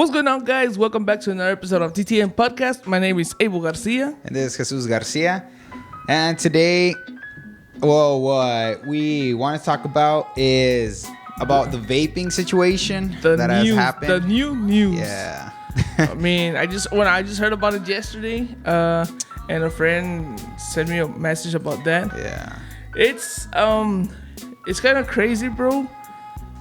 What's going on, guys? Welcome back to another episode of TTM Podcast. My name is Abel Garcia. And this is Jesus Garcia. And today, what we want to talk about is about the vaping situation that has happened. The new news. Yeah. I mean, I just heard about it yesterday, and a friend sent me a message about that. Yeah. It's kind of crazy, bro,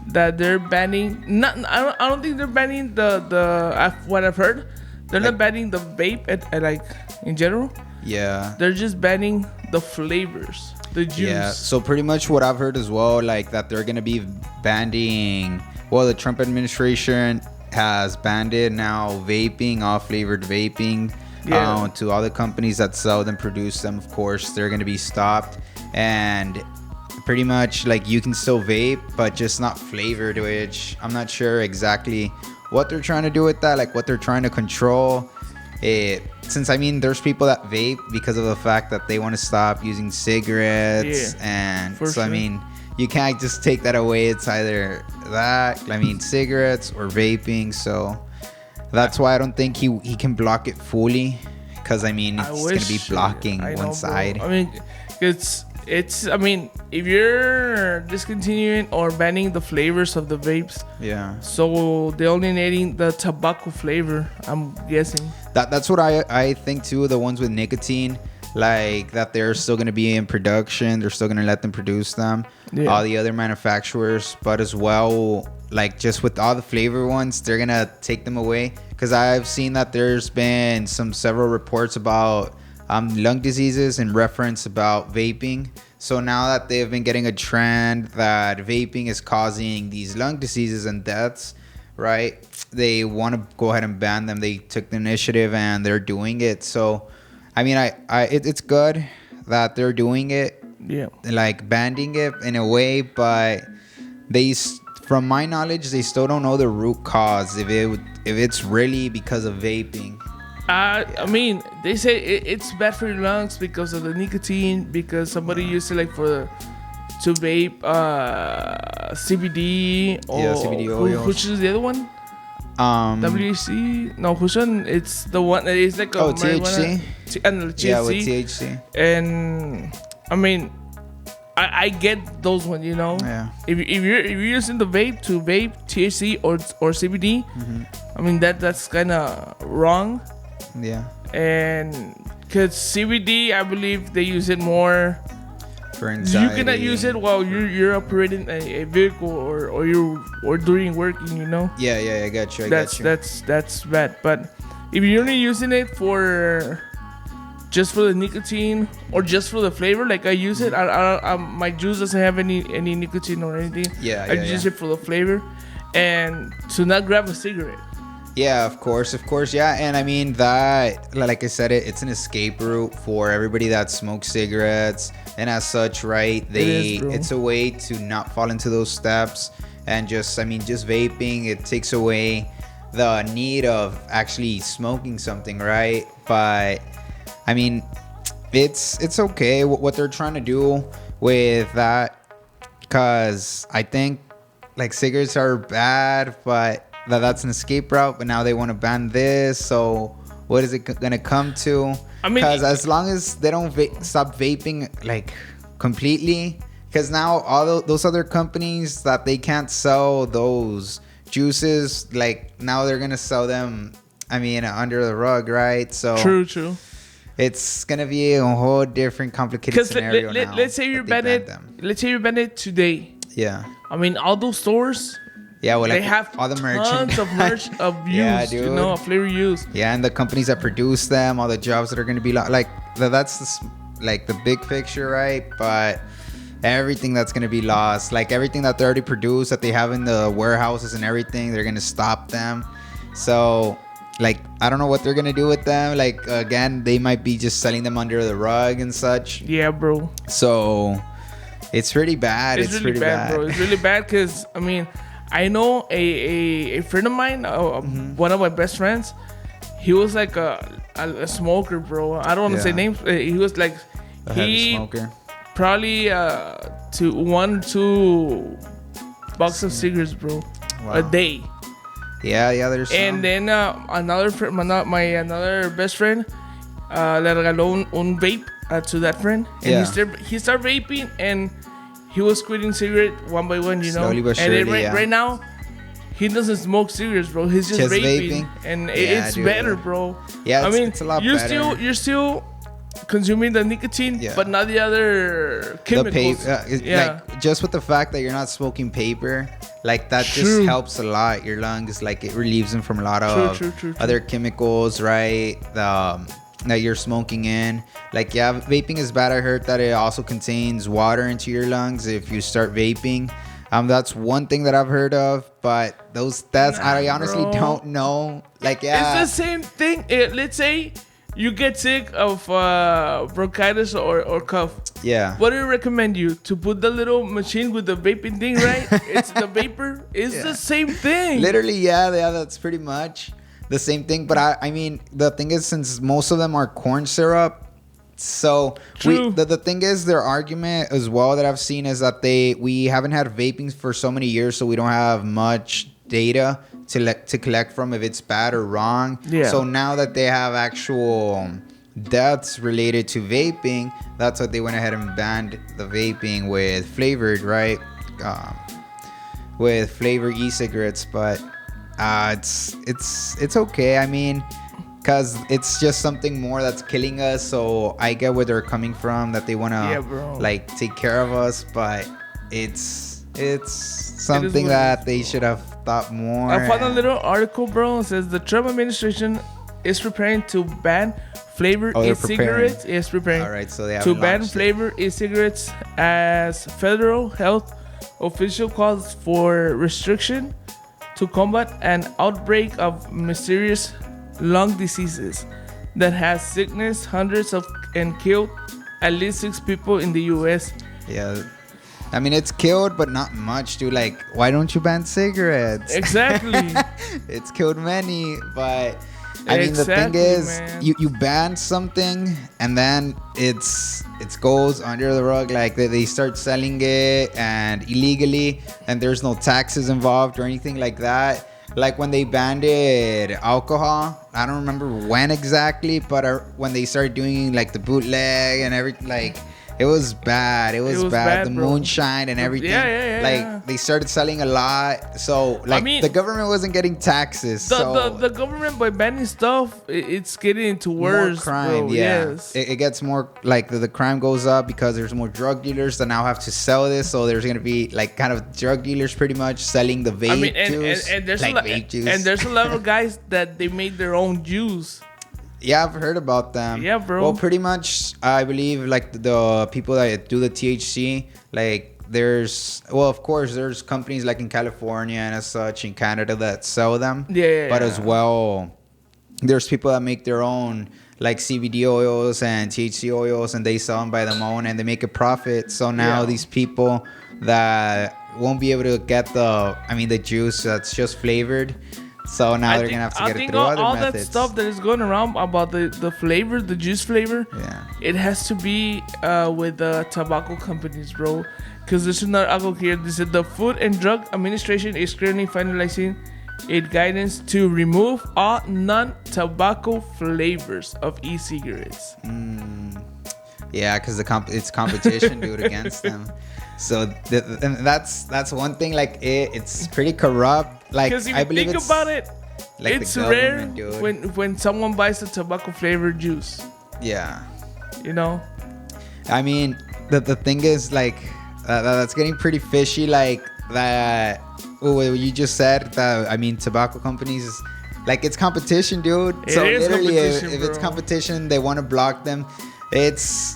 that they're banning. I don't think they're banning what I've heard. They're not banning the vape at like in general. Yeah. They're just banning the flavors, the juice. Yeah. So pretty much what I've heard as well, like that they're gonna be banning. Well, the Trump administration has banned it now, vaping, all flavored vaping. Yeah. To all the companies that sell them, produce them, of course, they're gonna be stopped. And pretty much like you can still vape, but just not flavored, which I'm not sure exactly what they're trying to do with that, like what they're trying to control it, since I mean there's people that vape because of the fact that they want to stop using cigarettes. And so sure. I mean you can't just take that away. It's either that, I mean, cigarettes or vaping. So that's why I don't think he can block it fully, because I mean it's gonna be blocking one side. I mean it's I mean, if you're discontinuing or banning the flavors of the vapes, yeah, so they're eliminating the tobacco flavor, I'm guessing. That's what I think too. The ones with nicotine, like that, they're still going to be in production. They're still going to let them produce them. Yeah. All the other manufacturers, but as well, like just with all the flavor ones, they're going to take them away, because I've seen that there's been several reports about lung diseases in reference about vaping. So now that they've been getting a trend that vaping is causing these lung diseases and deaths, right? They want to go ahead and ban them. They took the initiative and they're doing it. So, I mean, it's good that they're doing it. Yeah. Like banning it in a way, but from my knowledge, they still don't know the root cause, if it's really because of vaping. I mean, they say it's bad for your lungs because of the nicotine, because somebody used it like to vape CBD or CBD oils. Which is the other one? WHC? No, which one? It's the one that is like a THC. And THC. Yeah, with THC. And I mean, I get those ones, you know. Yeah. If you're using the vape to vape THC or CBD, I mean that's kind of wrong. Yeah. And because CBD, I believe they use it more for anxiety. You cannot use it while you're operating a vehicle or doing working, you know. Yeah, I got you. That's bad. But if you're only using it just for the nicotine or just for the flavor, like I use it, my juice doesn't have any nicotine or anything. I use it for the flavor and to not grab a cigarette. Yeah, of course, yeah. And I mean that, like I said, it's an escape route for everybody that smokes cigarettes, and as such, right, it's a way to not fall into those steps. And just vaping, it takes away the need of actually smoking something, right? But I mean, it's okay what they're trying to do with that, because I think like cigarettes are bad, but that's an escape route. But now they want to ban this. So what is it gonna come to? I mean, because as long as they don't stop vaping like completely, because now all those other companies that they can't sell those juices, like now they're gonna sell them, I mean, under the rug, right? So true. It's gonna be a whole different complicated scenario now. Let's say you ban it today. Yeah. I mean, all those stores. Yeah, well, they have all the tons of merch of use, yeah, dude. You know, of flavor use. Yeah, and the companies that produce them, all the jobs that are going to be like that's like the big picture, right? But everything that's going to be lost, like everything that they already produce, that they have in the warehouses and everything, they're going to stop them. So, like, I don't know what they're going to do with them. Like, again, they might be just selling them under the rug and such. Yeah, bro. So, it's really bad. It's really bad, bro. It's really bad because, I mean, I know a friend of mine, one of my best friends, he was like a smoker, bro. I don't want to say names. He was like, a heavy smoker. Probably to 1-2 box of cigarettes, bro, a day. Yeah, there's And some. then another friend, my another best friend, le regaló un vape to that friend. And he started vaping, and he was quitting cigarette one by one, you know. Slowly but and surely, then right now, he doesn't smoke cigarettes, bro. He's just vaping. And it's dude. better, bro. Yeah, it's a lot better. You're still consuming the nicotine, but not the other chemicals. Like, just with the fact that you're not smoking paper, like that just helps a lot your lungs. Like it relieves them from a lot of other chemicals, right? That you're smoking in. Like, yeah, vaping is bad. I heard that it also contains water into your lungs if you start vaping. That's one thing that I've heard of, but I honestly don't know. Like, yeah, it's the same thing. Let's say you get sick of bronchitis or cough. Yeah. What do you recommend you to put the little machine with the vaping thing, right? It's the vapor. It's the same thing. Literally, yeah, that's pretty much the same thing. But I mean, the thing is, since most of them are corn syrup, so the thing is, their argument as well that I've seen is that we haven't had vaping for so many years, so we don't have much data to collect from if it's bad or wrong. Yeah. So now that they have actual deaths related to vaping, that's what they went ahead and banned the vaping with flavored, right? With flavored e-cigarettes, but it's okay. I mean, because it's just something more that's killing us. So I get where they're coming from, that they want to like take care of us, but it's something that they should have thought more. I found a little article, bro. It says the Trump administration is preparing to ban flavored e-cigarettes. Is preparing. All right, so they to ban flavored e-cigarettes as federal health official calls for restriction to combat an outbreak of mysterious lung diseases that has sickness hundreds of and killed at least 6 people in the U.S. Yeah, I mean, it's killed, but not much, dude. Like, why don't you ban cigarettes? Exactly. It's killed many, but I mean, the thing is, you ban something and then it goes under the rug. Like they start selling it and illegally, and there's no taxes involved or anything like that. Like when they banned alcohol, I don't remember when exactly, but when they started doing like the bootleg and everything, like it was bad. It was bad. The moonshine and everything. Yeah. Like they started selling a lot. So like, I mean, the government wasn't getting taxes. The government, by banning stuff, it's getting into worse. More crime. Bro. Yeah. Yes. It gets more, like the crime goes up because there's more drug dealers that now have to sell this. So there's gonna be like kind of drug dealers pretty much selling the vape juice. And there's vape juice. And there's a lot of guys that they made their own juice. Yeah, I've heard about them. Yeah, bro. Well, pretty much, I believe like the people that do the THC, like of course, there's companies like in California and as such in Canada that sell them. But as well, there's people that make their own like CBD oils and THC oils, and they sell them by their own and they make a profit. So now these people that won't be able to get the juice that's just flavored. So now they're gonna have to get it through other methods. All that stuff that is going around about the flavor, the juice flavor, it has to be with the tobacco companies, bro. Because there's another article here. They said the Food and Drug Administration is currently finalizing its guidance to remove all non-tobacco flavors of e-cigarettes. Yeah, because it's competition, dude, against them. So and that's one thing. Like it's pretty corrupt. Like, because if I you believe think about it, like it's rare when someone buys a tobacco flavored juice. Yeah. You know? I mean, the thing is, like, that's getting pretty fishy. Like, that, what you just said, that, I mean, tobacco companies, like, it's competition, dude. So literally, if it's competition, they want to block them. It's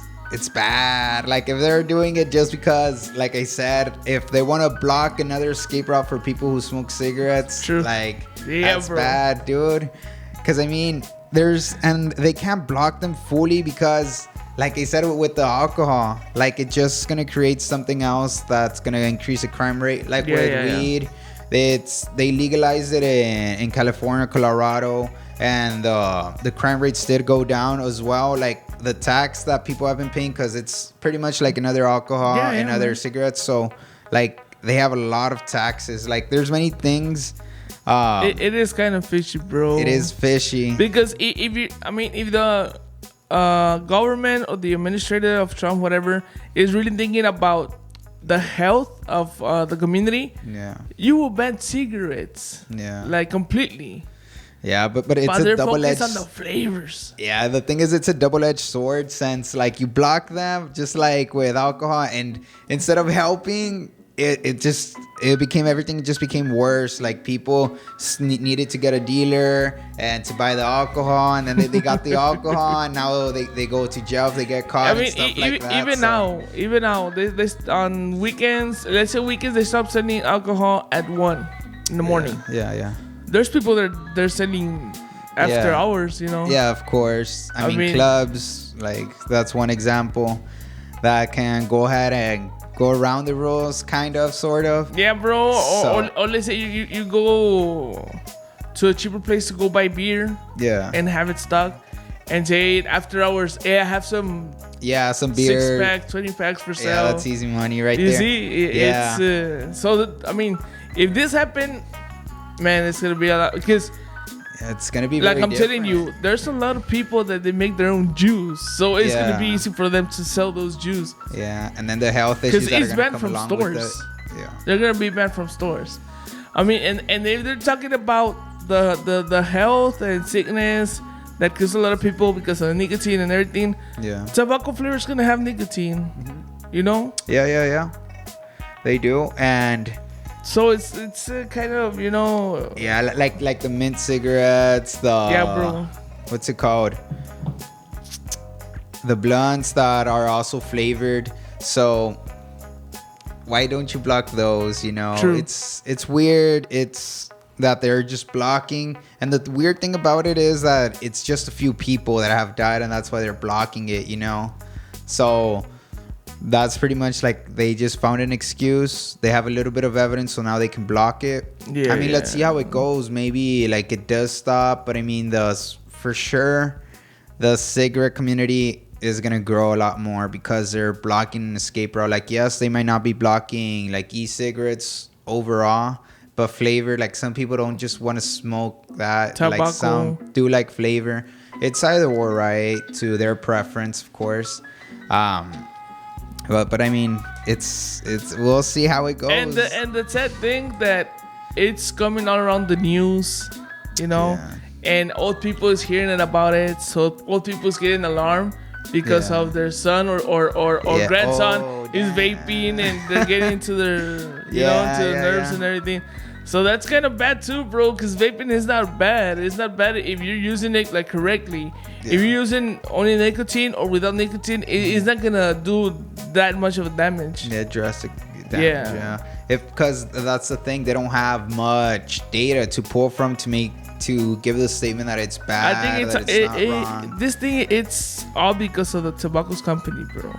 bad. Like, if they're doing it just because, like I said, if they want to block another escape route for people who smoke cigarettes, like, that's bad, dude. Because, I mean, and they can't block them fully because, like I said, with the alcohol, like, it's just going to create something else that's going to increase the crime rate. Like, with weed, they legalized it in California, Colorado, and the crime rates did go down as well. Like, the tax that people have been paying, because it's pretty much like another alcohol and other cigarettes. So, like, they have a lot of taxes. Like, there's many things It is kind of fishy, bro. It is fishy. Because if the government or the administrator of Trump, whatever, is really thinking about the health of the community, you will ban cigarettes. Like completely. Yeah, but it's a double-edged. Focus on the flavors. Yeah, the thing is, it's a double-edged sword since like you block them just like with alcohol, and instead of helping, everything just became worse. Like people needed to get a dealer and to buy the alcohol, and then they got the alcohol, and now they go to jail if they get caught. And stuff like that. Even now, they on weekends. Let's say weekends, they stop selling alcohol at 1 in the morning. Yeah. There's people that they're selling after hours, you know. Yeah, of course. I mean, clubs, like that's one example that can go ahead and go around the rules, kind of, sort of. Yeah, bro. Or let's say you go to a cheaper place to go buy beer. Yeah. And have it stocked, and say after hours, I have some. Yeah, some beer. 6-pack, 20 packs for sale. Yeah, that's easy money right there. You see, it's if this happened. Man, it's gonna be a lot because it's gonna be like very telling you, there's a lot of people that they make their own juice, so it's gonna be easy for them to sell those juice. Yeah, and then the health issues that are gonna come along with it. Yeah, they're gonna be banned from stores. I mean, and if they're talking about the health and sickness that kills a lot of people because of the nicotine and everything, tobacco flavor is gonna have nicotine. You know? Yeah. They do, and. So it's kind of, you know. Yeah, like the mint cigarettes, bro. What's it called? The blunts that are also flavored. So why don't you block those? You know, True. It's weird. It's that they're just blocking, and the weird thing about it is that it's just a few people that have died, and that's why they're blocking it. You know, so. That's pretty much like they just found an excuse. They have a little bit of evidence, so now they can block it. Yeah. I mean, let's see how it goes. Maybe like it does stop, but I mean, for sure, the cigarette community is gonna grow a lot more because they're blocking an escape route. Like, yes, they might not be blocking like e-cigarettes overall, but flavor. Like some people don't just want to smoke that. Tobacco. Like some do like flavor. It's either or, right? To their preference, of course. But I mean, it's we'll see how it goes. And the sad thing that it's coming all around the news, you know, and old people is hearing about it, so old people is getting alarmed because of their son or grandson is vaping, and they're getting into their into the nerves and everything. So that's kind of bad too, bro, because vaping is not bad. It's not bad if you're using it like correctly. If you're using only nicotine or without nicotine, it's not gonna do that much of a damage. Yeah, drastic damage. Yeah. Because that's the thing, they don't have much data to pull from to give the statement that it's bad. I think it's all because of the tobacco company, bro.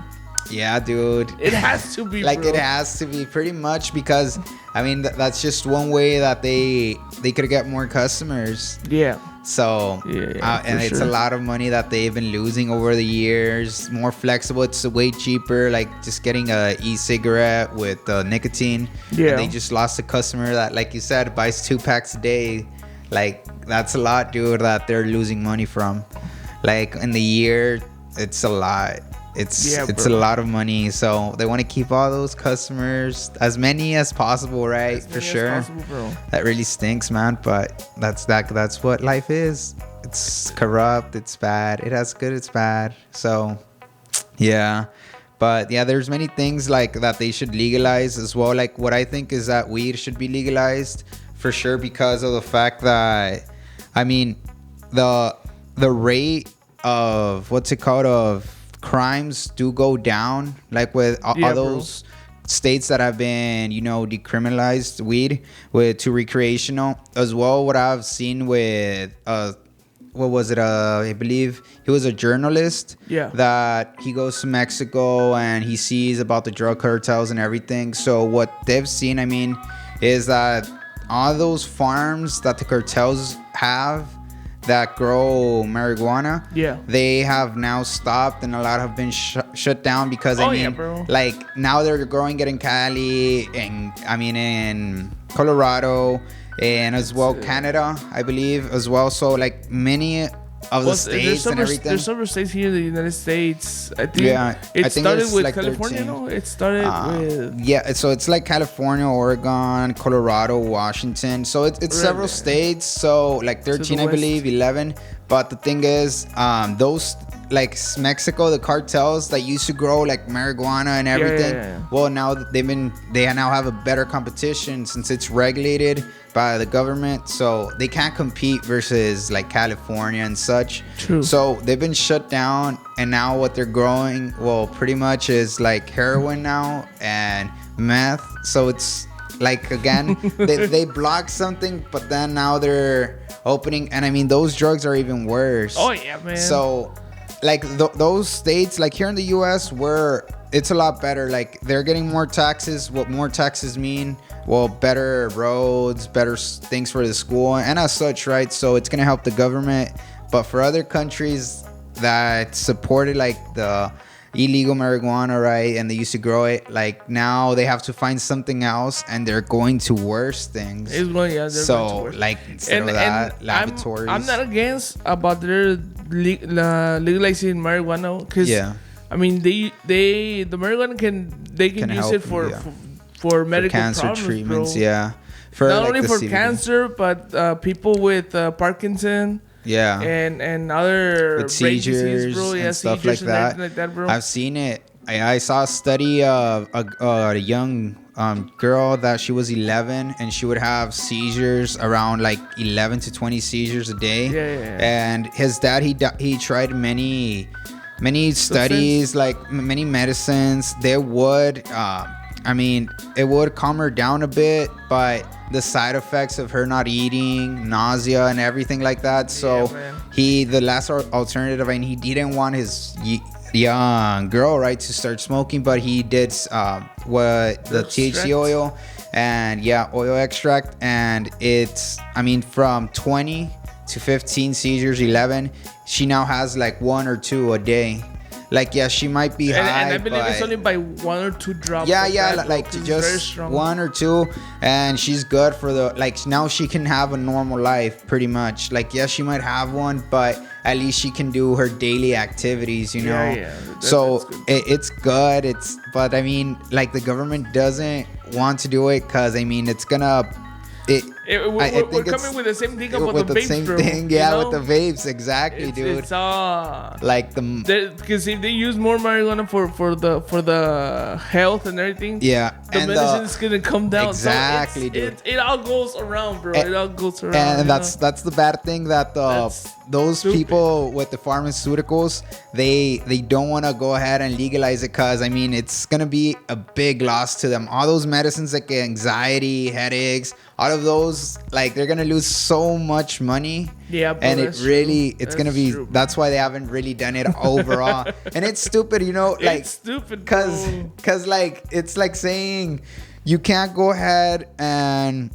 Yeah, dude. It has to be, like, bro. It has to be pretty much because, I mean, that's just one way that they could get more customers. Yeah. So, and it's a lot of money that they've been losing over the years. More flexible. It's way cheaper, like just getting a e-cigarette with nicotine. Yeah. And they just lost a customer that, like you said, buys 2 packs a day. Like, that's a lot, dude, that they're losing money from. Like, in the year, it's a lot. It's a lot of money, so they want to keep all those customers, as many as possible, right? For sure. That really stinks, man. But that's what life is. It's corrupt. It's bad. It has good. It's bad. So, yeah. But yeah, there's many things like that they should legalize as well. Like what I think is that weed should be legalized for sure because of the fact that, I mean, the rate of of crimes do go down, like with all those states that have been, decriminalized weed to recreational as well. What I've seen with what was it? I believe he was a journalist. Yeah. That he goes to Mexico and he sees about the drug cartels and everything. So what they've seen, I mean, is that all those farms that the cartels have that grow marijuana, they have now stopped, and a lot have been shut down because like now they're growing it in Cali, and I mean in Colorado, and as well Canada, I believe, as well. So like many of the states and everything. There's several states here in the United States. I think it think started with like California. 13. No, it started with So it's like California, Oregon, Colorado, Washington. So it's several states. So like 13, I believe, 11. But the thing is, those like Mexico, the cartels that used to grow like marijuana and everything. Well, now they now have a better competition since it's regulated by the government, so they can't compete versus like California and such. True. So they've been shut down, and now what they're growing, well, pretty much is like heroin now and meth. So it's like, again, they blocked something, but then now they're opening, and I mean those drugs are even worse. Oh yeah, man. So like those states, like here in the US, where it's a lot better. Like they're getting more taxes. What more taxes mean? Well, better roads, better things for the school, and as such, right? So it's gonna help the government. But for other countries that supported like the illegal marijuana, right, and they used to grow it, like now they have to find something else, and they're going to worse things. So like instead of that, laboratories. I'm not against about their legalizing marijuana, because I mean the marijuana can use help, it for medical cancer problems, treatments, bro. For not like only for CBD. cancer, but people with Parkinson. And other with seizures disease, bro. and stuff like that. Bro. I've seen it. I saw a study of a young girl that she was 11, and she would have seizures around like 11 to 20 seizures a day. And his dad, he tried many studies, like many medicines. They would it would calm her down a bit, but the side effects of her not eating, nausea and everything like that. So the last alternative, and he didn't want his young girl, right, to start smoking, but he did the THC oil and oil extract, and it's from 20 to 15 seizures, 11, she now has like 1 or 2 a day. Like, she might be high, and I believe it's only by 1 or 2 drops. Like just 1 or 2, and she's good for now she can have a normal life, pretty much. Like, she might have one, but at least she can do her daily activities, you know? So it's good. But the government doesn't want to do it, because it's gonna... We're coming with the same thing about with the vapes, same bro, thing, with the vapes, exactly, dude. It's like because if they use more marijuana for the health and everything, the medicine is gonna come down. Exactly, so dude. It all goes around, bro. It all goes around. And that's the bad thing, that those people with the pharmaceuticals, they don't want to go ahead and legalize it, because it's gonna be a big loss to them. All those medicines, like anxiety, headaches, all of those, like, they're gonna lose so much money. Bro, and it's gonna be true. That's why they haven't really done it overall. And it's stupid, like, it's stupid, because like, it's like saying you can't go ahead and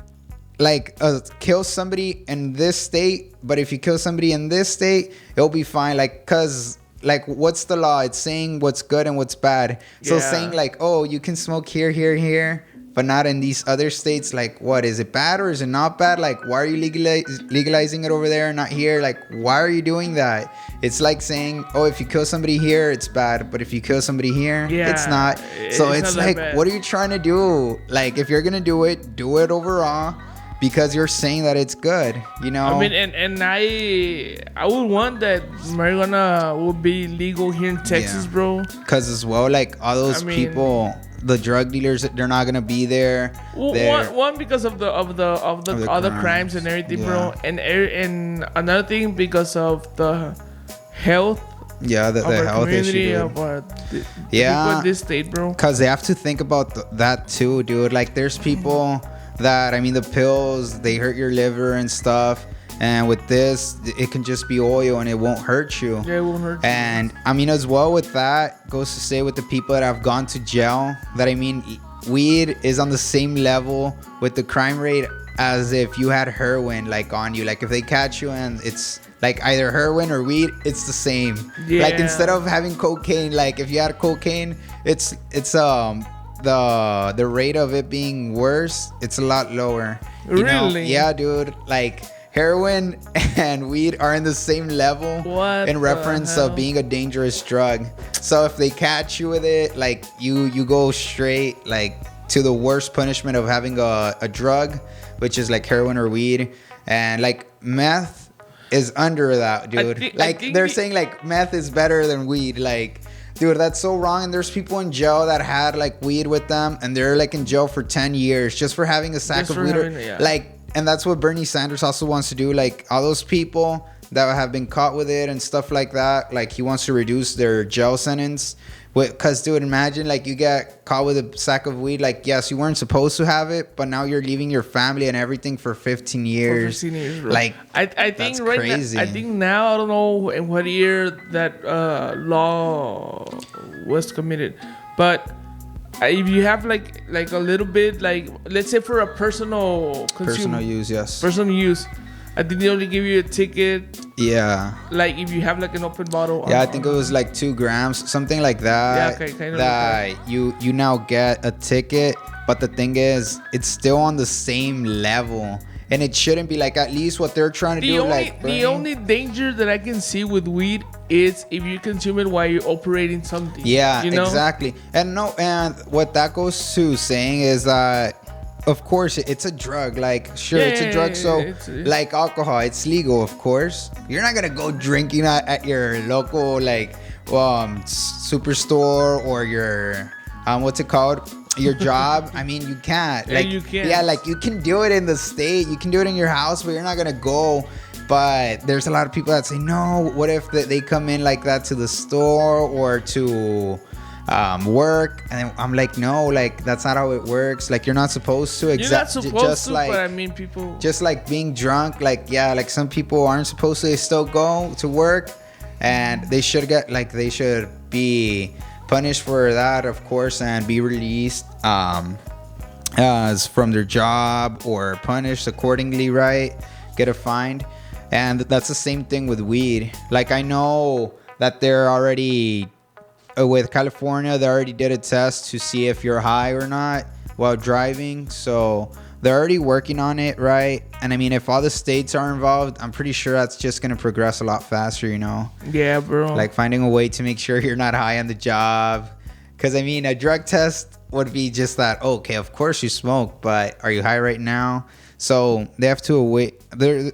like kill somebody in this state, but if you kill somebody in this state, it'll be fine. Like, because like, what's the law? It's saying what's good and what's bad. So saying like, oh, you can smoke here, but not in these other states. Like, what, is it bad or is it not bad? Like, why are you legalizing it over there and not here? Like, why are you doing that? It's like saying, oh, if you kill somebody here, it's bad, but if you kill somebody here, it's not. So it's like, what are you trying to do? Like, if you're gonna do it overall, because you're saying that it's good, you know? And I would want that marijuana would be legal here in Texas, bro. Because as well, like, all those people, the drug dealers, they're not gonna be there. One because of the other crimes and everything, bro. And another thing, because of the health. Yeah, the health issue, of our people in this state, bro. Because they have to think about that too, dude. Like, there's people that, the pills, they hurt your liver and stuff, and with this, it can just be oil and it won't hurt you. It won't hurt you. And as well, with that goes to say, with the people that have gone to jail, that weed is on the same level with the crime rate as if you had heroin, like, on you. Like, if they catch you and it's like either heroin or weed, it's the same. Like, instead of having cocaine, like, if you had cocaine, it's the rate of it being worse, it's a lot lower. You know? Really? Yeah, dude. Like heroin and weed are in the same level in reference of being a dangerous drug. So if they catch you with it, like you go straight like to the worst punishment of having a drug, which is like heroin or weed. And like meth is under that, dude. They're saying like meth is better than weed. Like, dude, that's so wrong. And there's people in jail that had like weed with them, and they're like in jail for 10 years just for having a sack of weed. Like, and that's what Bernie Sanders also wants to do. Like, all those people that have been caught with it and stuff like that, like he wants to reduce their jail sentence. Because, dude, imagine like you get caught with a sack of weed. Like, yes, you weren't supposed to have it, but now you're leaving your family and everything for 15 years. Bro. Like, I think that's right crazy. now, I think now, I don't know in what year that law was committed, but if you have like a little bit, like let's say for a personal use, yes, personal use, I think they only give you a ticket. Yeah. Like if you have like an open bottle. Yeah, I think it was like 2 grams, something like that. Yeah, okay, kind of that like that. You now get a ticket, but the thing is, it's still on the same level, and it shouldn't be like at least what they're trying to do. The only danger that I can see with weed is if you consume it while you're operating something. Yeah, you know? Exactly. And what that goes to saying is that, of course, it's a drug. Like, sure, it's a drug. So, like alcohol, it's legal, of course. You're not gonna go drinking at your local like superstore or your what's it called? Your job. I mean, you can't. Yeah, like, you can. Yeah, like you can do it in the state. You can do it in your house, but you're not gonna go. But there's a lot of people that say, no, what if they come in like that to the store or to work? And I'm like, no, like that's not how it works. Like you're not supposed to. You're not supposed to, but I mean, people. Just like being drunk, like, yeah, like some people aren't supposed to, they still go to work, and they should be punished for that, of course, and be released as from their job or punished accordingly, right? Get a fine. And that's the same thing with weed. Like I know that they're already with California, they already did a test to see if you're high or not while driving. So they're already working on it, right? And I mean, if all the states are involved, I'm pretty sure that's just gonna progress a lot faster, you know? Yeah, bro. Like finding a way to make sure you're not high on the job. Because I mean, a drug test would be just that, okay, of course you smoke, but are you high right now? So they have to wait.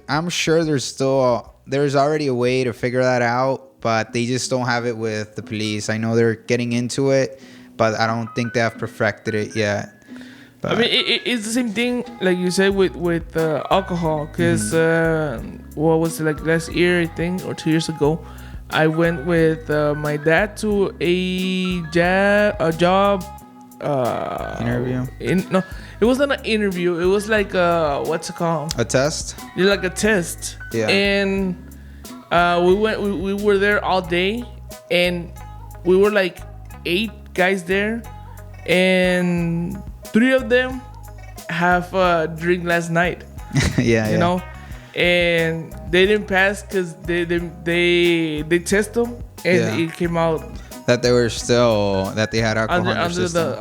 I'm sure there's already a way to figure that out, but they just don't have it with the police. I know they're getting into it, but I don't think they have perfected it yet. But, I mean, it's the same thing, like you said, with alcohol. Because what was it, like last year, I think, or 2 years ago, I went with my dad to a job interview. No, it wasn't an interview. It was like what's it called? A test. Yeah, like a test. Yeah. And we were there all day, and we were like 8 guys there, and 3 of them have a drink last night. Yeah, you know, and they didn't pass because they test them, and it came out that they had alcohol under the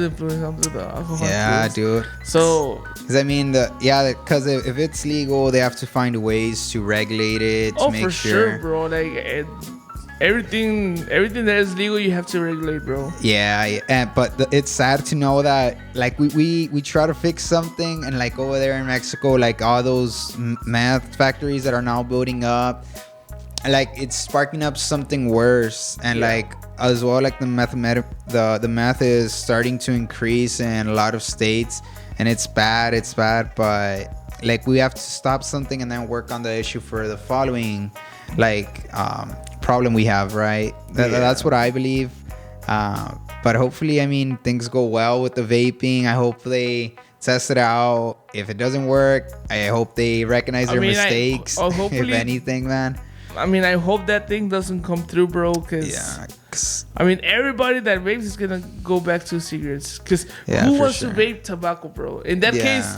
influence, under the alcohol. Yeah, influence. dude. So, because I mean, because if it's legal, they have to find ways to regulate it. To make for sure, bro. Like everything that is legal, you have to regulate, bro. Yeah, but it's sad to know that like we try to fix something, and like over there in Mexico, like all those meth factories that are now building up, like it's sparking up something worse. And like as well, like the meth is starting to increase in a lot of states, and it's bad, but like we have to stop something and then work on the issue for the following like problem we have, right? That's what I believe. But hopefully, I mean, things go well with the vaping. I hope they test it out. If it doesn't work, I hope they recognize their mistakes. If anything, man. I mean, I hope that thing doesn't come through, bro. Cause I mean, everybody that vapes is gonna go back to cigarettes. Cause who wants to vape tobacco, bro? In that case,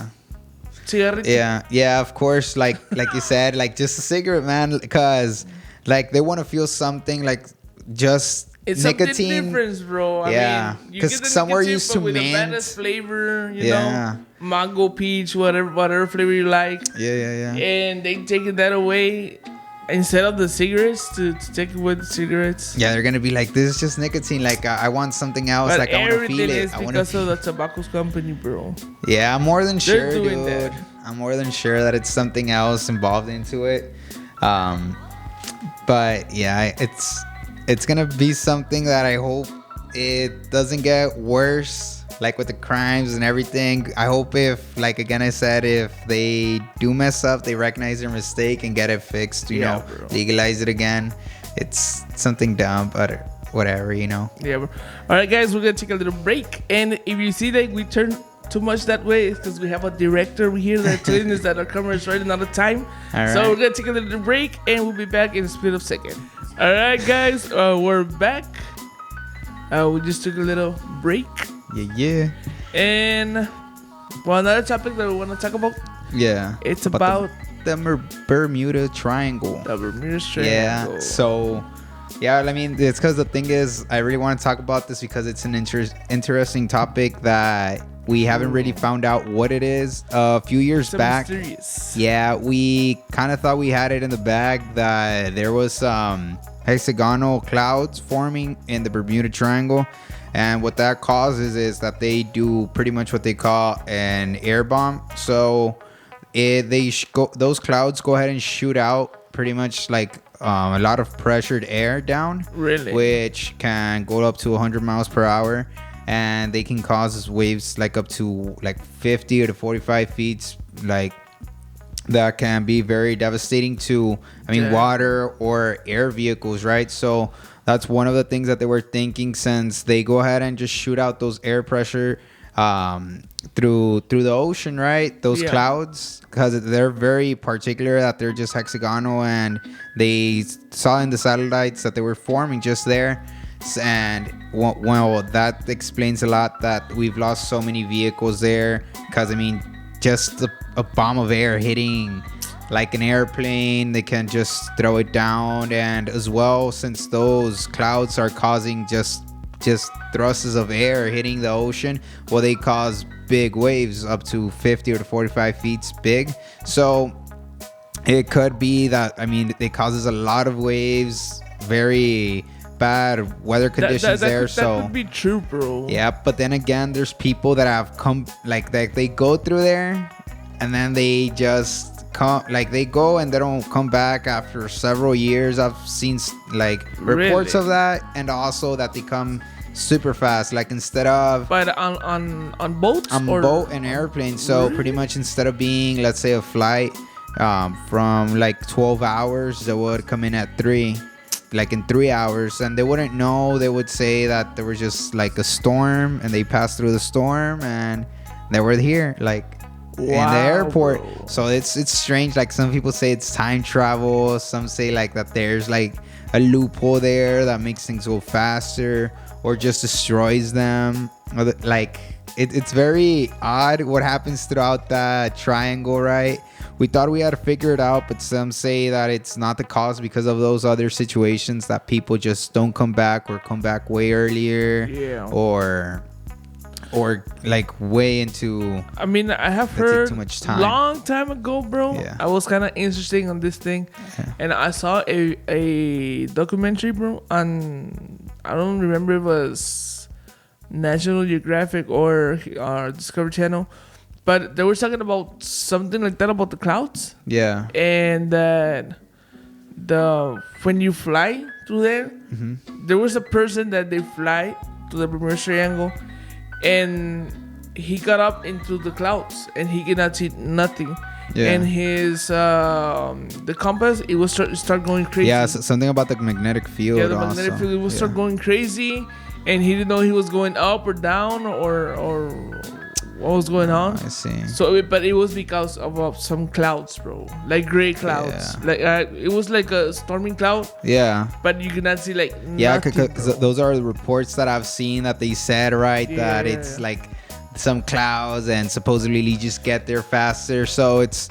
cigarette. Yeah, of course. Like you said, like just a cigarette, man. Because like they want to feel something, like just it's nicotine. Something different, bro. I mean, because some are used to with mint. the flavor, you know. mango, peach, whatever flavor you like. Yeah. And they taking that away instead of the cigarettes to take away the cigarettes. Yeah, they're gonna be like, this is just nicotine. Like, I want something else. But like, I want to feel it. Everything is because of the tobacco company, bro. Yeah, I'm more than sure, They're doing dude. that. I'm more than sure that it's something else involved into it. But yeah, it's gonna be something that I hope it doesn't get worse. Like with the crimes and everything, I hope if, like again I said, if they do mess up, they recognize their mistake and get it fixed. You know, bro. legalize it again. It's something dumb, but whatever, you know. Yeah, bro. All right, guys, we're gonna take a little break, and if you see that we turn too much that way, it's because we have a director over here that telling us that our camera is running out of time. All So right. we're gonna take a little break, and we'll be back in a split of second. All right, guys, we're back. We just took a little break. Yeah. And well, another topic that we want to talk about, Yeah. it's about the Bermuda Triangle. the Bermuda Triangle. Yeah. So, yeah, I mean, it's because the thing is, I really want to talk about this because it's an interesting topic that we haven't really found out what it is. A few years So back, mysterious. yeah, we kind of thought we had it in the bag that there was some hexagonal clouds forming in the Bermuda Triangle. And what that causes is that they do pretty much what they call an air bomb. So those clouds go ahead and shoot out pretty much like a lot of pressured air down. Really? Which can go up to 100 miles per hour. And they can cause waves like up to like 50 to 45 feet. Like that can be very devastating to, water or air vehicles, right? So that's one of the things that they were thinking, since they go ahead and just shoot out those air pressure through the ocean, right? Those clouds, because they're very particular that they're just hexagonal, and they saw in the satellites that they were forming just there. And well, that explains a lot that we've lost so many vehicles there, because just a bomb of air hitting like an airplane, they can just throw it down. And as well, since those clouds are causing just thrusts of air hitting the ocean, well, they cause big waves up to 50 or 45 feet big. So it could be that, it causes a lot of waves, very bad weather conditions there. That could be true, bro. Yeah, but then again, there's people that have come, like they go through there and then they just come, like they go and they don't come back after several years. I've seen like reports of that, and also that they come super fast, like instead of but on boats, boat and airplanes. So pretty much instead of being, let's say, a flight from like 12 hours, they would come in at 3, like in 3 hours, and they wouldn't know. They would say that there was just like a storm, and they passed through the storm and they were here, like in the airport, bro. So it's strange. Like some people say it's time travel, some say like that there's like a loophole there that makes things go faster or just destroys them. Like it's very odd what happens throughout that triangle, right? We thought we had to figure it out, but some say that it's not the cause because of those other situations, that people just don't come back or come back way earlier, or like way into. I have heard too much time. Long time ago, bro. Yeah. I was kind of interesting on this thing, and I saw a documentary, bro, on, I don't remember if it was National Geographic or Discovery Channel, but they were talking about something like that about the clouds. Yeah. And that when you fly through there, there was a person that they fly to the Bermuda Triangle, and he got up into the clouds and he could not see nothing. Yeah. And his the compass, it was start going crazy. Yeah, something about the magnetic field. Yeah, the magnetic field, it would start going crazy, and he didn't know he was going up or down or what was going on. I see. So, but it was because of some clouds, bro, like gray clouds. Yeah. Like it was like a storming cloud. Yeah. But you could not see like. Yeah, because those are the reports that I've seen that they said, right, that it's like some clouds and supposedly you just get there faster. So it's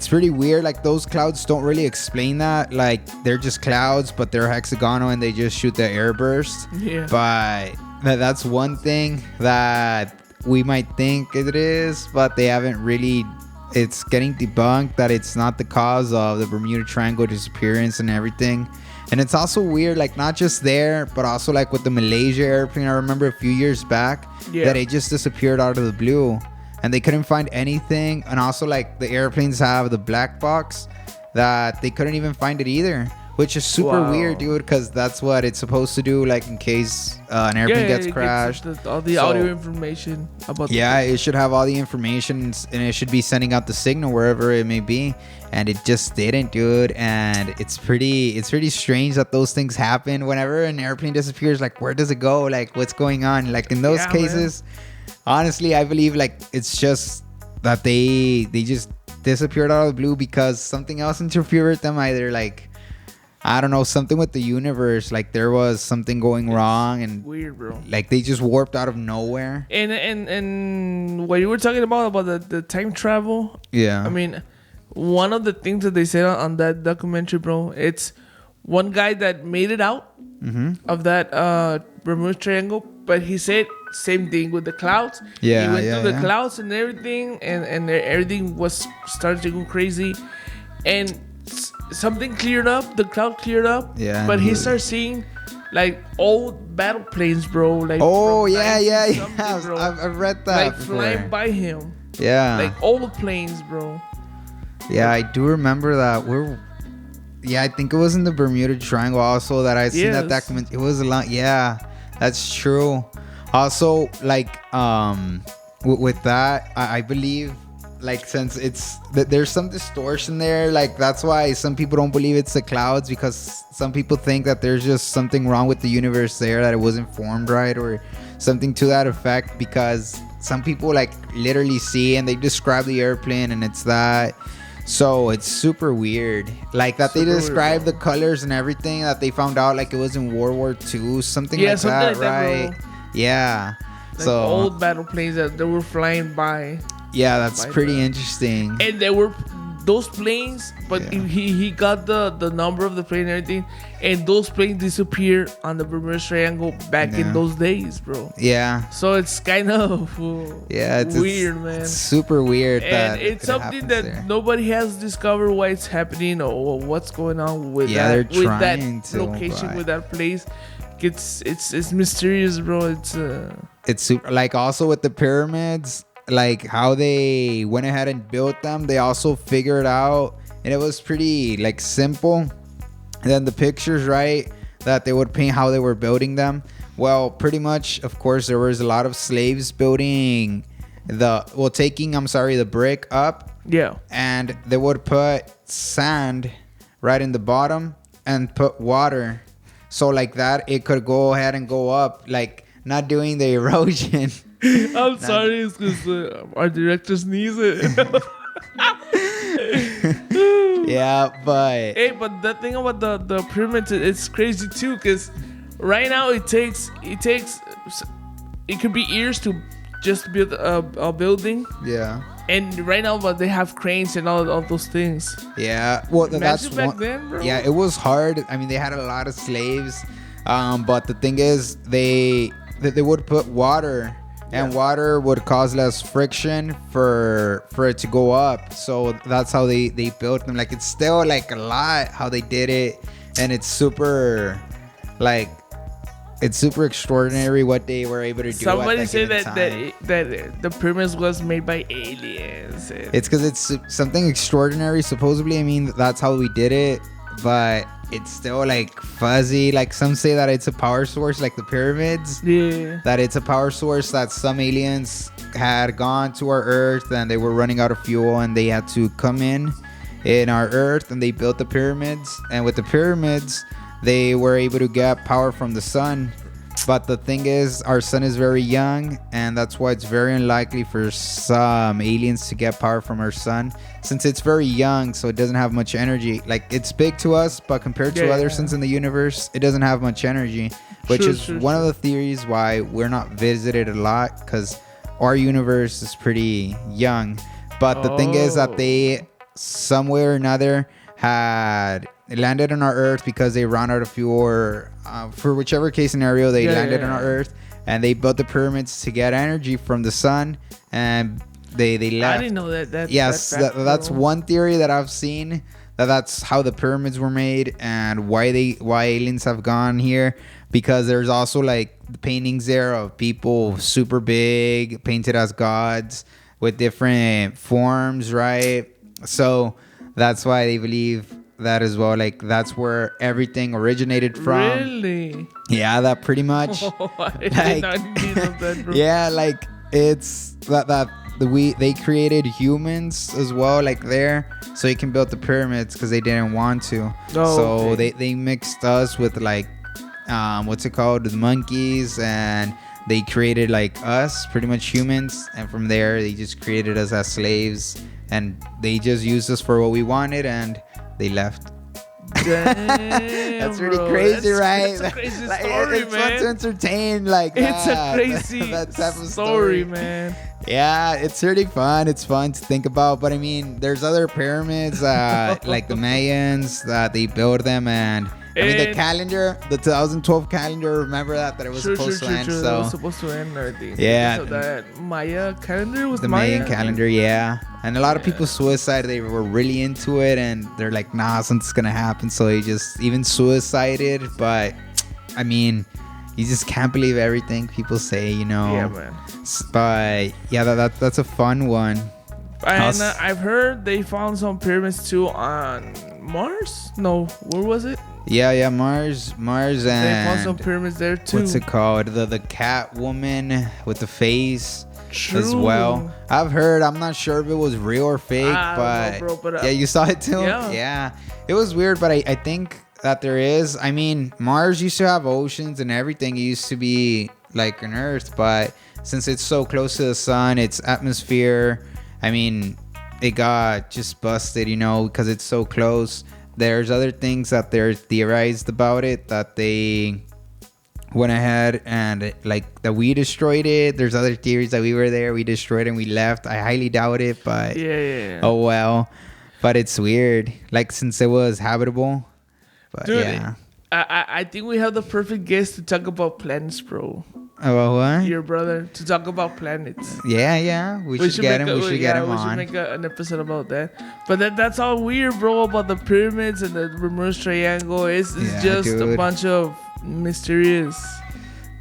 pretty weird. Like those clouds don't really explain that. Like they're just clouds, but they're hexagonal and they just shoot the air burst. Yeah. But that's one thing that we might think it is, but they haven't really. It's getting debunked that it's not the cause of the Bermuda Triangle disappearance and everything. And it's also weird, like not just there, but also like with the Malaysia airplane. I remember a few years back that it just disappeared out of the blue, and they couldn't find anything. And also like the airplanes have the black box that they couldn't even find it either. Which is super weird, dude, because that's what it's supposed to do, like in case an airplane gets crashed. All the audio information about it should have all the information, and it should be sending out the signal wherever it may be. And it just didn't, dude. And it's pretty strange that those things happen. Whenever an airplane disappears, like, where does it go? Like, what's going on? Like, in those cases, honestly, I believe, like, it's just that they just disappeared out of the blue because something else interfered with them. Either, like, I don't know, something with the universe, like there was something going wrong, and weird, bro. Like they just warped out of nowhere. And what you were talking about the time travel. Yeah. I mean, one of the things that they said on that documentary, bro, it's one guy that made it out of that Bermuda Triangle, but he said same thing with the clouds. Yeah. He went through the clouds and everything, and everything was started to go crazy, and something cleared up, the cloud cleared up, but he started seeing like old battle planes, bro. Like I've read that like before. Flying by him, like old planes, bro. Yeah, I do remember that. I think it was in the Bermuda Triangle also that I seen that document. It was a lot. Yeah, that's true. Also, like with that, I believe, like, since there's some distortion there, like that's why some people don't believe it's the clouds, because some people think that there's just something wrong with the universe there, that it wasn't formed right or something to that effect, because some people like literally see and they describe the airplane and it's that. So it's super weird, like that they describe the colors and everything, that they found out like it was in World War II, something like that, right? Yeah, like so old battle planes that they were flying by. Yeah, that's pretty interesting. And there were those planes, but he got the number of the plane and everything, and those planes disappeared on the Bermuda Triangle back in those days, bro. Yeah. So it's kind of it's weird, man. It's super weird. And it's something that nobody has discovered why it's happening or what's going on with that location, with that place. It's mysterious, bro. It's super, like also with the pyramids. Like how they went ahead and built them, they also figured out, and it was pretty like simple. And then the pictures, right, that they would paint how they were building them. Well, pretty much, of course, there was a lot of slaves building taking the brick up. Yeah. And they would put sand right in the bottom and put water. So like that, it could go ahead and go up, like not doing the erosion. I'm sorry, it's because our director sneezed it. Yeah, but hey, but the thing about the pyramids, it's crazy too, because right now it could be years to just build a building. Yeah. And right now, but they have cranes and all of those things. Yeah, well, that's back then, bro. Yeah, it was hard. I mean, they had a lot of slaves, but the thing is, they would put water. And water would cause less friction for it to go up. So that's how they built them. Like, it's still like a lot how they did it. And it's super extraordinary what they were able to do. Somebody said that the pyramids was made by aliens. It's because it's something extraordinary, supposedly. I mean, that's how we did it. But it's still like fuzzy. Like some say that it's a power source, like the pyramids. Yeah. That it's a power source that some aliens had gone to our Earth and they were running out of fuel and they had to come in our Earth and they built the pyramids. And with the pyramids, they were able to get power from the sun. But the thing is, our sun is very young, and that's why it's very unlikely for some aliens to get power from our sun, since it's very young, so it doesn't have much energy. Like, it's big to us, but compared to other suns in the universe, it doesn't have much energy, which is one of the theories why we're not visited a lot, because our universe is pretty young. But the thing is that they, somewhere or another, had landed on our Earth because they ran out of fuel, or for whichever case scenario, they landed on our Earth. and they built the pyramids to get energy from the sun, and they left. I didn't know that. Yes, that's one theory that I've seen. That's how the pyramids were made, and why aliens have gone here. Because there's also like the paintings there of people super big, painted as gods with different forms, right? So that's why they believe that as well. Like that's where everything originated from. Really? Yeah, that pretty much. I did not know that, bro. Yeah, like it's they created humans as well, like there, so you can build the pyramids because they didn't want to. Oh, so okay. they mixed us with like what's it called, the monkeys, and they created like us, pretty much humans, and from there they just created us as slaves, and they just used us for what we wanted, and they left. Damn, that's really bro. crazy, right? That's a crazy Like, story, it's man. fun to entertain, like It's that. a crazy that type of story, man. Yeah, it's really fun. It's fun to think about. But I mean, there's other pyramids, like the Mayans, that they built them, and I mean the calendar, the 2012 calendar. Remember that it was supposed to end. True. So It was supposed to end, I think. Yeah. So that Maya calendar was the Maya? Mayan calendar, yeah. And a lot of people suicided. They were really into it, and they're like, nah, something's gonna happen. So they just even suicided. But I mean, you just can't believe everything people say, you know. Yeah, man. But yeah, that's a fun one. And I've heard they found some pyramids too on Mars. No, where was it? Yeah, Mars, and They found some pyramids there too. what's it called? The cat woman with the face. True. As well. I've heard. I'm not sure if it was real or fake, I don't know, bro, but, yeah, you saw it too. Yeah. It was weird, but I think that there is. I mean, Mars used to have oceans and everything. It used to be like an Earth, but since it's so close to the sun, its atmosphere, I mean, it got just busted, you know, because it's so close. There's other things that they're theorized about it, that they went ahead and like that we destroyed it. There's other theories that we were there, we destroyed it, and we left. I highly doubt it, but yeah. oh well. But it's weird, like since it was habitable. But Dude, yeah. I think we have the perfect guest to talk about planets, bro. Oh, what? Your brother, to talk about planets. Yeah. We should get him. We should get him We on. should make an episode about that. But that's all weird, bro, about the pyramids and the Bermuda Triangle. It's just a bunch of mysterious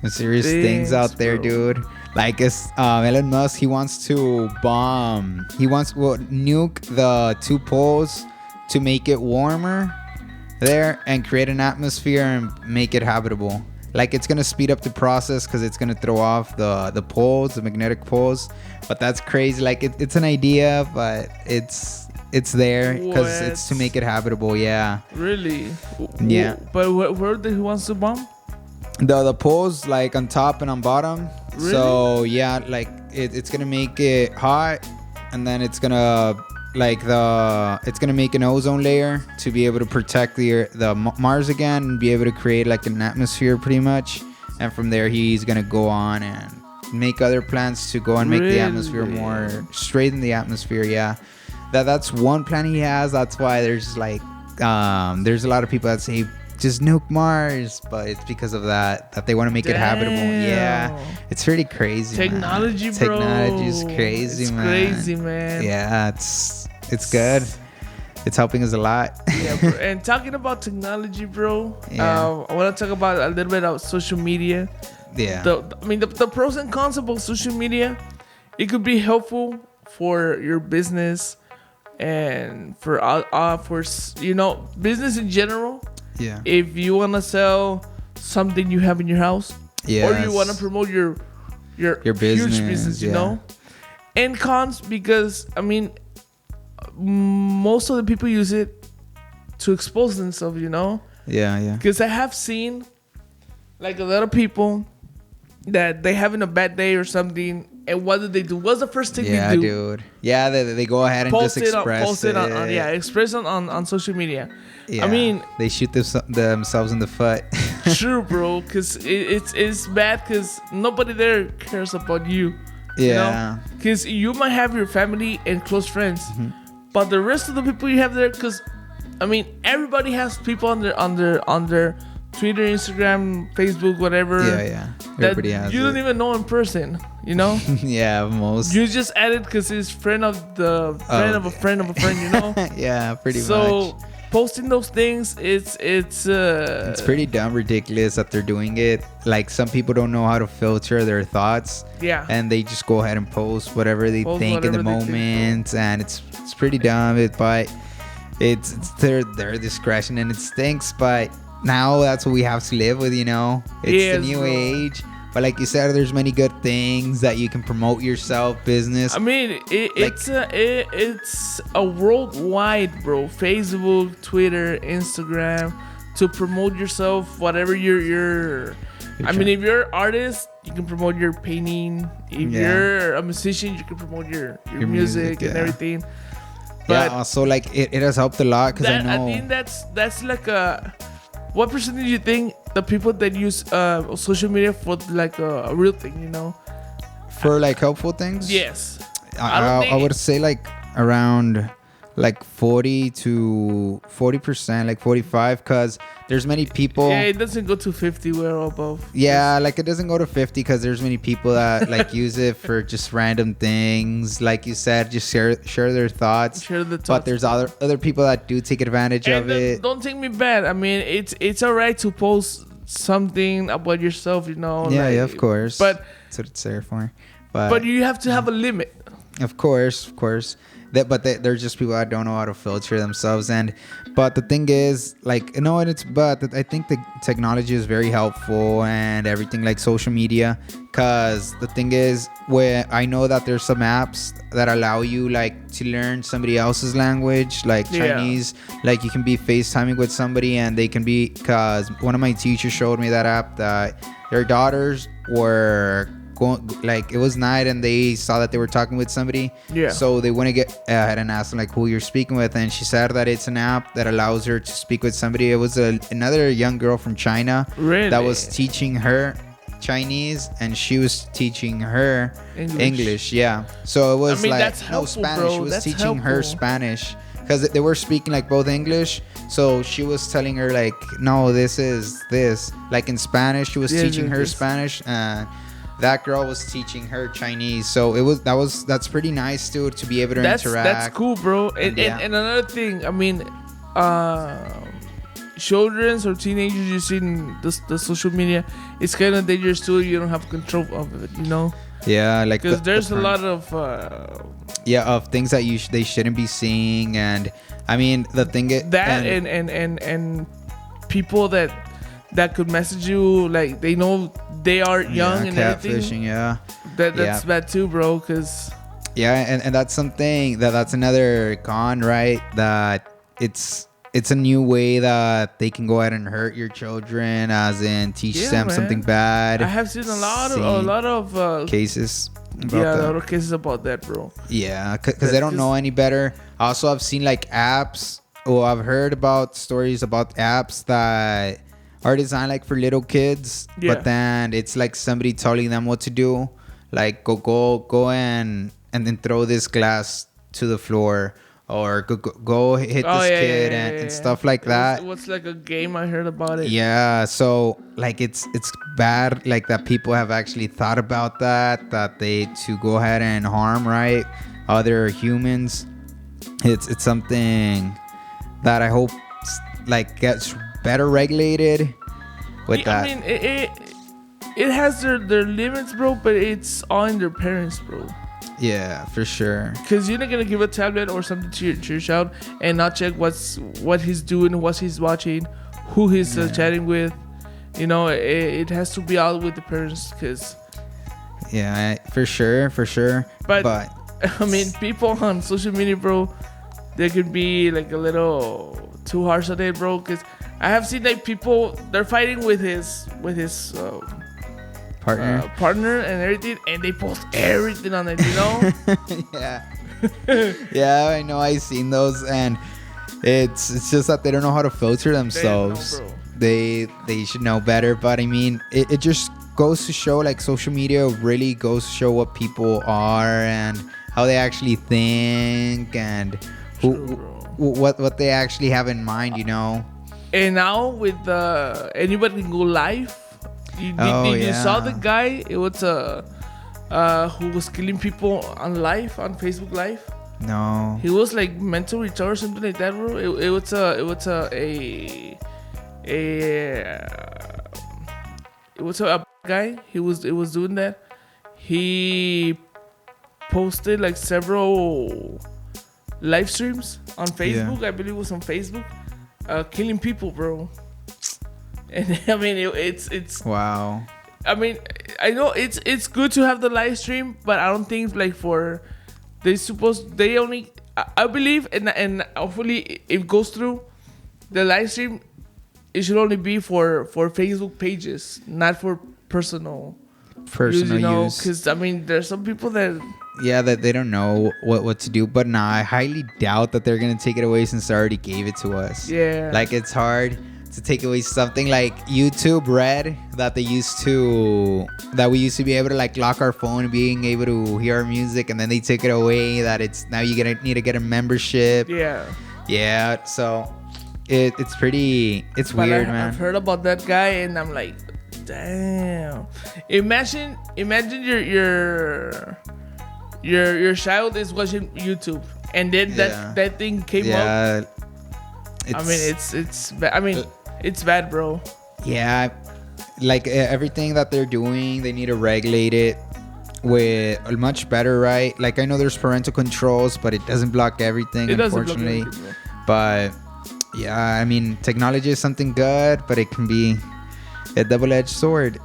things out there, bro. dude. Like Elon Musk, he wants to nuke the two poles to make it warmer there and create an atmosphere and make it habitable. Like it's gonna speed up the process because it's gonna throw off the poles, the magnetic poles. But that's crazy. Like it's an idea, but it's there because it's to make it habitable. Yeah. Really? Yeah. But where he wants to bomb? The poles, like on top and on bottom. Really? So yeah, like it's gonna make it hot, and then it's gonna it's gonna make an ozone layer to be able to protect the Mars again and be able to create like an atmosphere pretty much. And from there, he's gonna go on and make other plans to go and make the atmosphere more straighten the atmosphere. Yeah, that's one plan he has. That's why there's like there's a lot of people that say just nuke Mars, but it's because of that they want to make it habitable. Yeah, it's pretty crazy. Technology, man. bro. Technology is crazy, man. Crazy, man. Yeah, it's good. It's helping us a lot. Yeah, bro. And talking about technology, bro. Yeah. I want to talk about a little bit about social media. Yeah. The pros and cons about social media. It could be helpful for your business and for business in general. Yeah. If you want to sell something you have in your house, or you want to promote your business, huge business, you know. And cons, because I mean, most of the people use it to expose themselves, you know. Yeah. Because I have seen like a lot of people that they having a bad day or something, and what do? What's the first thing they do? Yeah, dude. Yeah, they go ahead and just express it. Express it on social media. Yeah. I mean, they shoot themselves in the foot. True, bro. Because it's bad because nobody there cares about you. Yeah. Because you might have your family and close friends, but the rest of the people you have there, because I mean, everybody has people on their Twitter, Instagram, Facebook, whatever. Yeah. Everybody has you don't even know in person, you know. Yeah, most. You just added because he's friend of the friend of a friend of a friend, you know. Yeah, pretty much. So posting those things, it's pretty dumb, ridiculous that they're doing it. Like, some people don't know how to filter their thoughts. Yeah. And they just go ahead and post whatever they think in the moment, and it's pretty dumb. But it's their discretion, and it stinks. But now that's what we have to live with, you know. It's the new age. But like you said, there's many good things that you can promote yourself, business. I mean, it's a worldwide, bro. Facebook, Twitter, Instagram, to promote yourself, whatever you're I mean, if you're an artist, you can promote your painting. If you're a musician, you can promote your music and everything. But also like it has helped a lot, because I know. I think that's like a. What percentage do you think the people that use social media for like a real thing, you know? For like helpful things? Yes. I would say like around like 40 to 40%, like 45, because there's many people. Yeah, it doesn't go to 50 or above. Yeah, like it doesn't go to 50 because there's many people that like use it for just random things, like you said, just share their thoughts. But there's other people that do take advantage of it. Don't take me bad. I mean, it's alright to post something about yourself, you know. Yeah, of course. But that's what it's there for. But you have to have a limit. Of course. But there's just people that don't know how to filter themselves. But the thing is, like, no, and I think the technology is very helpful and everything, like social media. Because the thing is, where I know that there's some apps that allow you like to learn somebody else's language, like Chinese. Like you can be FaceTiming with somebody, and they can be. Because one of my teachers showed me that app that their daughters were. Like it was night, and they saw that they were talking with somebody, so they want to get ahead and ask them like who you're speaking with, and she said that it's an app that allows her to speak with somebody. It was another young girl from China that was teaching her Chinese, and she was teaching her English. Yeah, so it was like no Spanish. Bro. She was That's teaching her Spanish, because they were speaking like both English. So she was telling her like, no, this is this, like in Spanish. She was teaching her Spanish, and that girl was teaching her Chinese. So that's pretty nice too, to be able to interact. That's cool, bro. And another thing, I mean, children or teenagers using the social media, it's kind of dangerous too. You don't have control of it, you know. Yeah, like because there's a lot of of things that they shouldn't be seeing. And I mean, the thing is that and people that could message you, like they know they are young and everything. That's bad too, bro. Cause and that's something that's another con, right? That it's a new way that they can go ahead and hurt your children, as in teach them something bad. I have seen a lot of cases. A lot of cases about that, bro. Yeah, because they don't know any better. Also, I've seen like apps. I've heard about stories about apps that are designed like for little kids, but then it's like somebody telling them what to do, like go and then throw this glass to the floor, or go hit this kid and stuff like that. What's like a game? I heard about it. Yeah, so like it's bad, like that people have actually thought about that they to go ahead and harm other humans. It's something that I hope like gets better regulated with that. I mean, it has their limits, bro, but it's all in their parents, bro. Yeah, for sure. Because you're not gonna give a tablet or something to your child and not check what he's doing, what he's watching, who he's chatting with. You know, it has to be out with the parents. Cause for sure. But I mean, people on social media, bro, they could be like a little too harsh on it, bro. Cause I have seen like people, they're fighting with his partner and everything, and they post everything on it, you know. Yeah, I know. I've seen those, and it's just that they don't know how to filter themselves. They should know better. But I mean, it just goes to show, like, social media really goes to show what people are and how they actually think, and what they actually have in mind, you know. And now with anybody can go live You saw the guy? It was who was killing people on Facebook Live. No. He was like mental retard or something like that, bro. It was a guy. It was doing that. He posted like several live streams on Facebook. I believe it was on Facebook, killing people, bro. And I mean, it's wow. I mean, I know it's good to have the live stream, but I don't think like I believe and hopefully it goes through. The live stream, it should only be for Facebook pages, not for personal use. Because I mean, there's some people that they don't know what to do. But nah, I highly doubt that they're gonna take it away since they already gave it to us. Yeah, like it's hard to take away something like YouTube Red that we used to be able to like lock our phone and being able to hear our music, and then they took it away. That it's now you're gonna need to get a membership. Yeah. So it's weird, man. I've heard about that guy, and I'm like, damn. Imagine your child is watching YouTube, and then that thing came up. I mean, it's bad, bro. Yeah, like everything that they're doing, they need to regulate it with much better, right? Like I know there's parental controls, but it doesn't block everything, unfortunately. But yeah, I mean, technology is something good, but it can be a double-edged sword.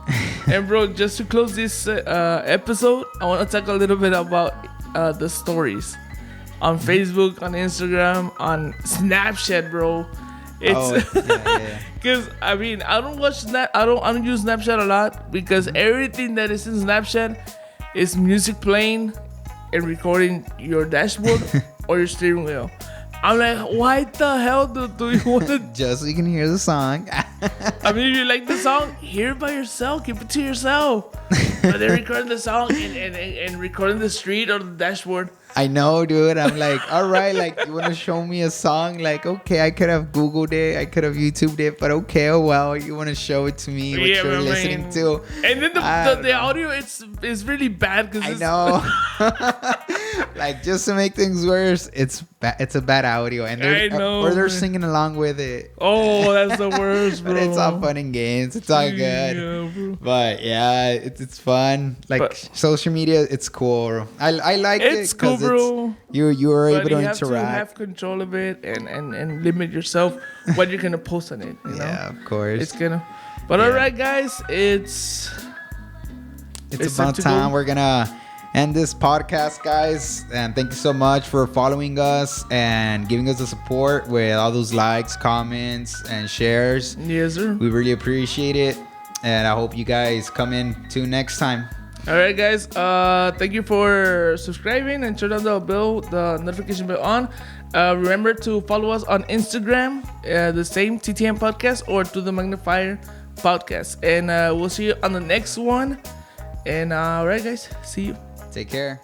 And bro, just to close this episode, I want to talk a little bit about the stories on Facebook, on Instagram, on Snapchat, bro. It's because I mean, I don't use Snapchat a lot because everything that is in Snapchat is music playing and recording your dashboard or your steering wheel. I'm like, why the hell do you want to? Just so you can hear the song. I mean, if you like the song, hear it by yourself. Keep it to yourself. But they're recording the song and recording the street or the dashboard. I know, dude. I'm like, all right, like, you want to show me a song? Like, okay, I could have Googled it. I could have YouTubed it. But okay, oh, well, you want to show it to me, what you're listening to. And then the audio, it's really bad. I know. Like, just to make things worse, it's a bad audio. And they're singing along with it. Oh, that's the worst, bro. But it's all fun and games. It's all good. Yeah, bro. But yeah, it's fun. Like, social media, it's cool. I like it. It's cool, bro. You are able to interact. You have to have control of it and limit yourself what you're gonna post on it. You know? Yeah, of course. It's gonna. But all right, guys, it's about time we're gonna end this podcast, guys. And thank you so much for following us and giving us the support with all those likes, comments, and shares. Yes, sir. We really appreciate it, and I hope you guys come in to next time. All right, guys. Thank you for subscribing and turn on the notification bell on. Remember to follow us on Instagram, the same TTM Podcast, or To The Magnifier Podcast. And we'll see you on the next one. And all right, guys. See you. Take care.